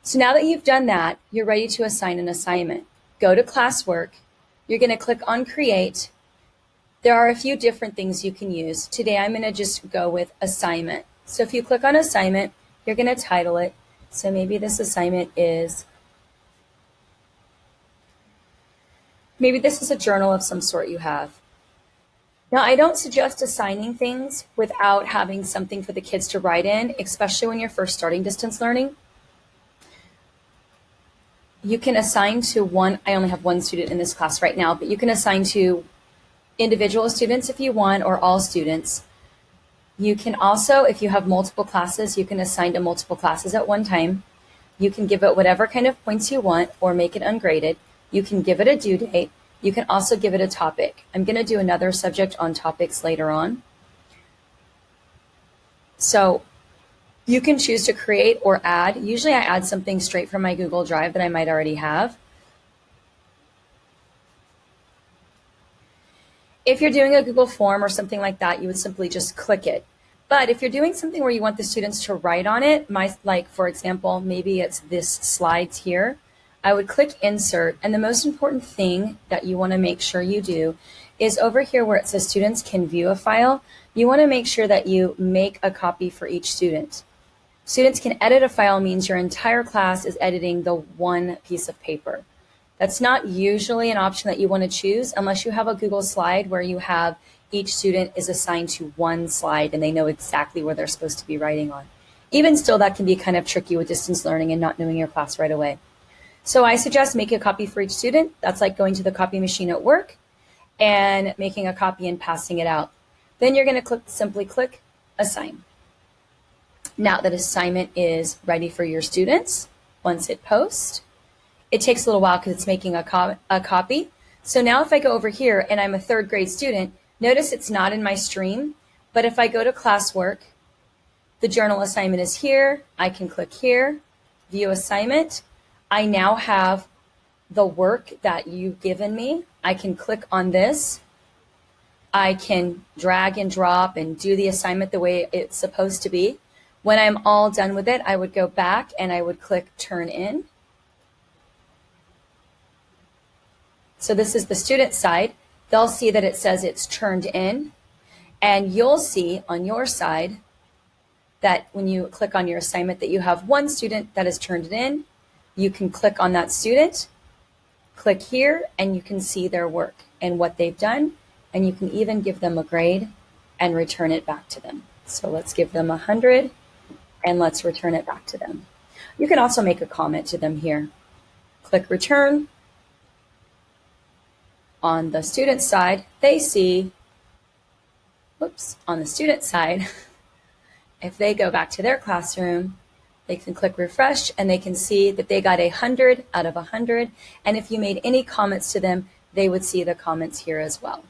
So now that you've done that, you're ready to assign an assignment. Go to classwork. You're going to click on create. There are a few different things you can use. Today, I'm going to just go with assignment. So if you click on assignment, you're going to title it. So maybe this assignment is, maybe this is a journal of some sort you have. Now, I don't suggest assigning things without having something for the kids to write in, especially when you're first starting distance learning. You can assign to one, I only have one student in this class right now, but you can assign to individual students if you want, or all students. You can also, if you have multiple classes, you can assign to multiple classes at one time. You can give it whatever kind of points you want or make it ungraded. You can give it a due date. You can also give it a topic. I'm going to do another subject on topics later on. So you can choose to create or add. Usually I add something straight from my Google Drive that I might already have. If you're doing a Google form or something like that, you would simply just click it. But if you're doing something where you want the students to write on it, like for example, maybe it's this slides here, I would click insert. And the most important thing that you want to make sure you do is over here where it says students can view a file, you want to make sure that you make a copy for each student. Students can edit a file means your entire class is editing the one piece of paper. That's not usually an option that you want to choose unless you have a Google slide where you have each student is assigned to one slide and they know exactly where they're supposed to be writing on. Even still, that can be kind of tricky with distance learning and not knowing your class right away. So I suggest making a copy for each student. That's like going to the copy machine at work and making a copy and passing it out. Then you're going to simply click assign. Now that assignment is ready for your students, once it posts, it takes a little while because it's making a copy. So now if I go over here and I'm a third grade student, notice it's not in my stream, but if I go to classwork, the journal assignment is here. I can click here, view assignment. I now have the work that you've given me. I can click on this. I can drag and drop and do the assignment the way it's supposed to be. When I'm all done with it, I would go back and I would click turn in. So this is the student side. They'll see that it says it's turned in, and you'll see on your side that when you click on your assignment that you have one student that has turned it in. You can click on that student, click here, and you can see their work and what they've done, and you can even give them a grade and return it back to them. So let's give them 100 and let's return it back to them. You can also make a comment to them here. Click return. On the student side, they see, on the student side, if they go back to their classroom, they can click refresh and they can see that they got 100 out of 100. And if you made any comments to them, they would see the comments here as well.